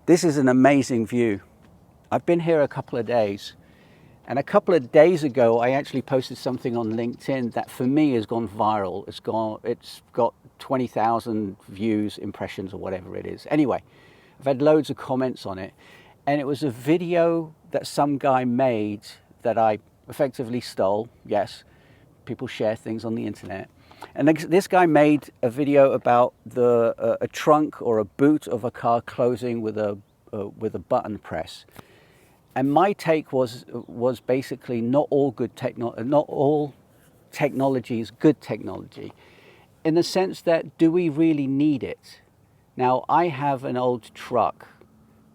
This is an amazing view. I've been here a couple of days, and a couple of days ago I actually posted something on LinkedIn that for me has gone viral. It's got 20,000 views, impressions, or whatever it is. Anyway, I've had loads of comments on it, and it was a video that some guy made that I effectively stole. Yes, people share things on the internet. And this guy made a video about a trunk or a boot of a car closing with a button press. And my take was basically not all technology is good technology, in the sense that, do we really need it? Now, I have an old truck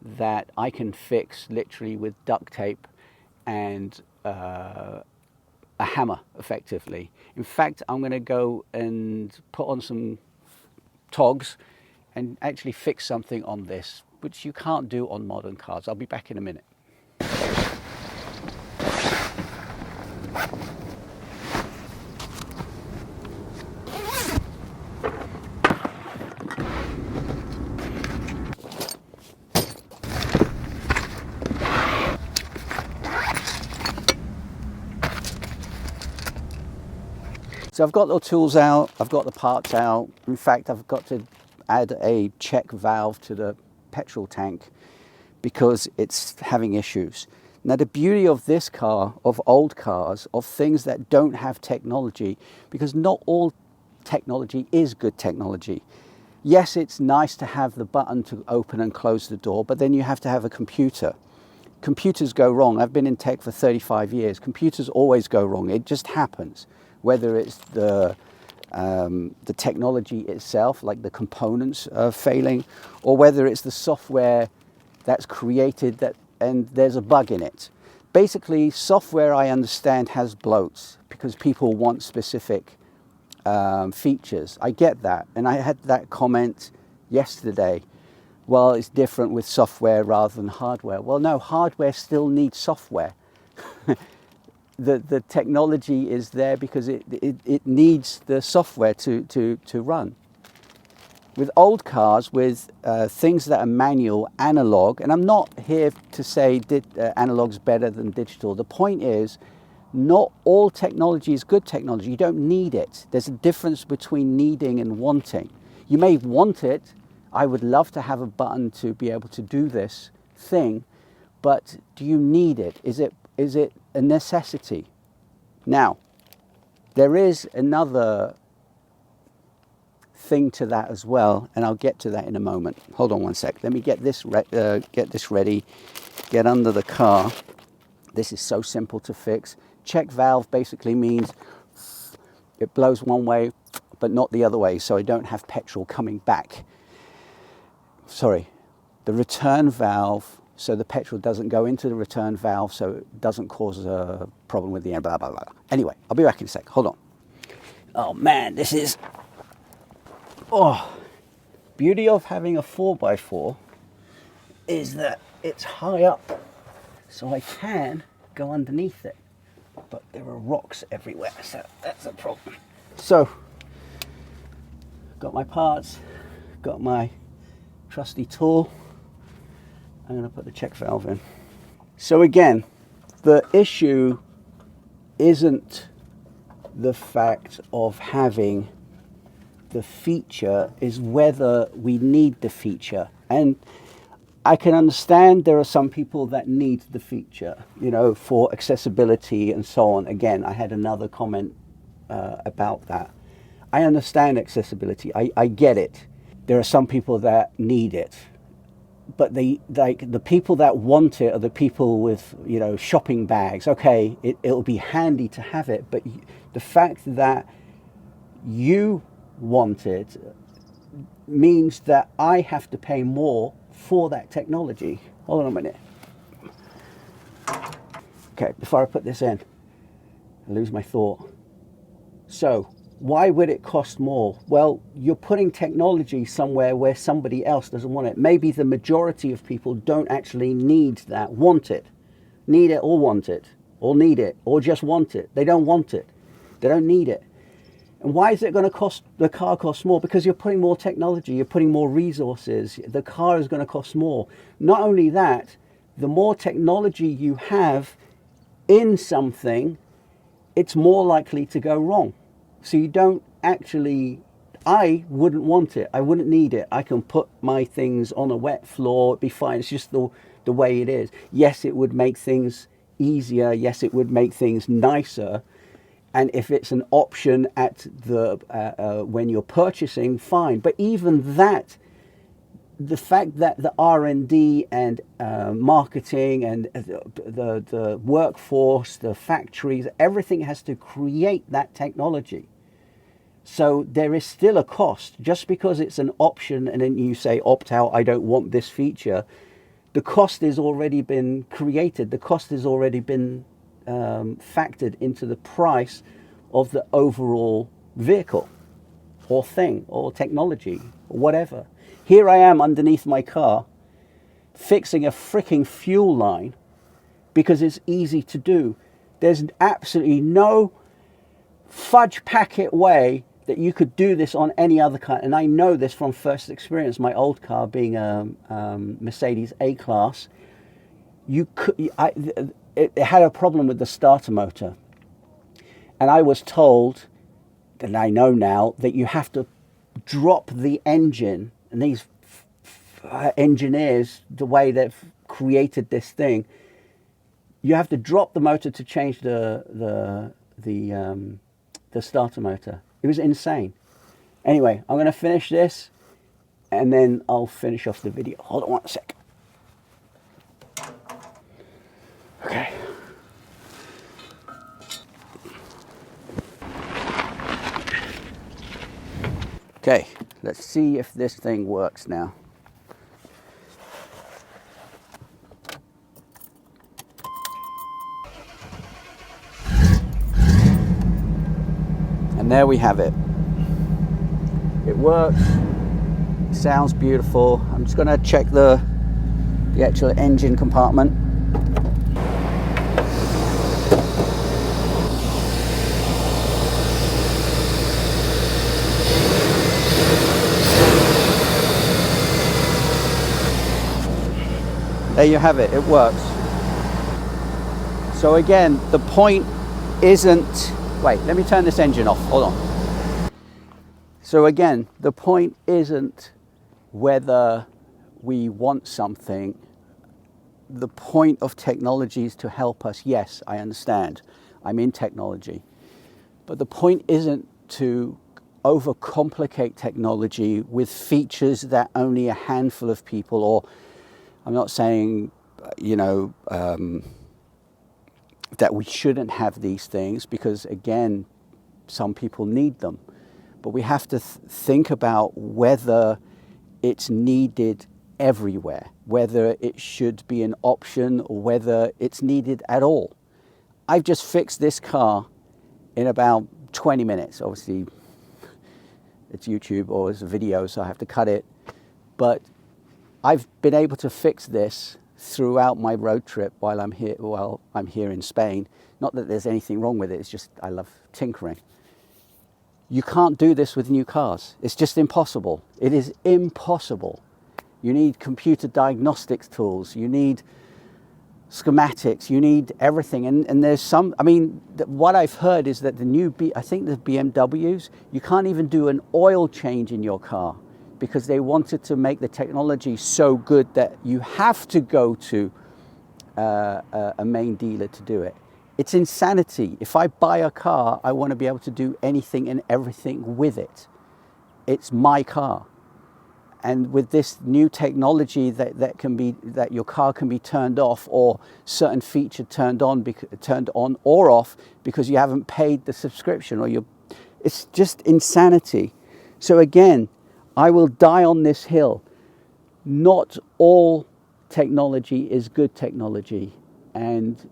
that I can fix literally with duct tape and a hammer, effectively. In fact, I'm going to go and put on some togs and actually fix something on this, which you can't do on modern cars. I'll be back in a minute. So I've got the tools out, I've got the parts out. In fact, I've got to add a check valve to the petrol tank because it's having issues. Now, the beauty of this car, of old cars, of things that don't have technology, because not all technology is good technology. Yes, it's nice to have the button to open and close the door, but then you have to have a computer. Computers go wrong. I've been in tech for 35 years. Computers always go wrong. It just happens. Whether it's the technology itself, like the components failing, or whether it's the software that's created and there's a bug in it. Basically, software, I understand, has bloats because people want specific features. I get that. And I had that comment yesterday. Well, it's different with software rather than hardware. Well, no, hardware still needs software. The technology is there because it needs the software to run. With old cars, with things that are manual, analog, and I'm not here to say analog's better than digital. The point is, not all technology is good technology. You don't need it. There's a difference between needing and wanting. You may want it. I would love to have a button to be able to do this thing, but do you need it? Is it a necessity? Now, there is another thing to that as well, and I'll get to that in a moment. Hold on one sec. Let me get this ready, get under the car. This is so simple to fix. Check valve basically means it blows one way, but not the other way, so I don't have petrol coming back. Sorry, the return valve, so the petrol doesn't go into the return valve, so it doesn't cause a problem with the end, blah, blah, blah. Anyway, I'll be back in a sec. Hold on. Oh, man, this is... Beauty of having a 4x4 is that it's high up, so I can go underneath it. But there are rocks everywhere, so that's a problem. So, got my parts, got my trusty tool. I'm going to put the check valve in. So again, the issue isn't the fact of having the feature, is whether we need the feature. And I can understand there are some people that need the feature, for accessibility and so on. Again, I had another comment about that. I understand accessibility. I get it. There are some people that need it. But the people that want it are the people with, shopping bags. Okay, it'll be handy to have it, but the fact that you want it means that I have to pay more for that technology. Hold on a minute. Okay, before I put this in, I lose my thought. So, why would it cost more? Well, you're putting technology somewhere where somebody else doesn't want it. Maybe the majority of people don't actually need that, want it or want it, or need it, or just want it. They don't want it. They don't need it. And why is it going to cost, the car costs more? Because you're putting more technology, you're putting more resources. The car is going to cost more. Not only that, the more technology you have in something, it's more likely to go wrong. So you don't actually, I wouldn't want it. I wouldn't need it. I can put my things on a wet floor, it'd be fine. It's just the way it is. Yes, it would make things easier. Yes, it would make things nicer. And if it's an option at the when you're purchasing, fine. But even that, the fact that the R&D and marketing and the workforce, the factories, everything has to create that technology. So there is still a cost. Just because it's an option and then you say opt out, I don't want this feature, the cost has already been created. The cost has already been factored into the price of the overall vehicle or thing or technology or whatever. Here I am underneath my car fixing a freaking fuel line because it's easy to do. There's absolutely no fudge packet way that you could do this on any other car. And I know this from first experience, my old car being a Mercedes A-Class. It had a problem with the starter motor. And I was told, and I know now, that you have to drop the engine. And these engineers, the way they've created this thing, you have to drop the motor to change the starter motor. It was insane. Anyway, I'm going to finish this and then I'll finish off the video. Hold on one sec. Okay. Okay, let's see if this thing works now. And there we have it. It works. It sounds beautiful. I'm just going to check the actual engine compartment. There you have it. It works. So again, the point isn't... Wait, let me turn this engine off. Hold on. So again, the point isn't whether we want something. The point of technology is to help us. Yes, I understand. I'm in technology. But the point isn't to overcomplicate technology with features that only a handful of people, or I'm not saying, that we shouldn't have these things, because again, some people need them. But we have to think about whether it's needed everywhere, whether it should be an option or whether it's needed at all. I've just fixed this car in about 20 minutes. Obviously, it's YouTube or it's a video, so I have to cut it. But I've been able to fix this throughout my road trip while I'm here in Spain. Not that there's anything wrong with it, it's just I love tinkering. You can't do this with new cars. It's just impossible. It is impossible. You need computer diagnostics tools, you need schematics, you need everything. And there's some, what I've heard is that I think the BMWs, you can't even do an oil change in your car, because they wanted to make the technology so good that you have to go to a main dealer to do it. It's insanity. If I buy a car, I want to be able to do anything and everything with it. It's my car. And with this new technology that your car can be turned off, or certain feature turned on or off because you haven't paid the subscription, it's just insanity. So again, I will die on this hill. Not all technology is good technology, and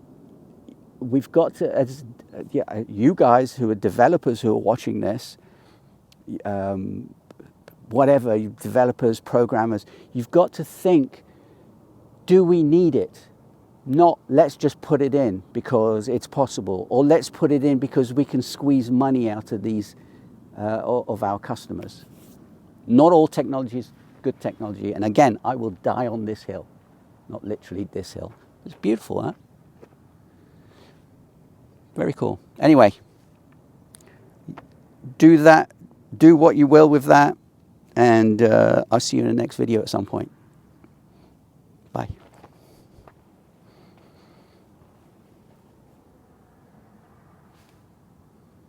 we've got to, you guys who are developers who are watching this, whatever, developers, programmers, you've got to think, do we need it? Not let's just put it in because it's possible, or let's put it in because we can squeeze money out of these of our customers. Not all technology is good technology. And again, I will die on this hill, not literally this hill. It's beautiful, huh? Very cool. Anyway, do that. Do what you will with that. And I'll see you in the next video at some point. Bye.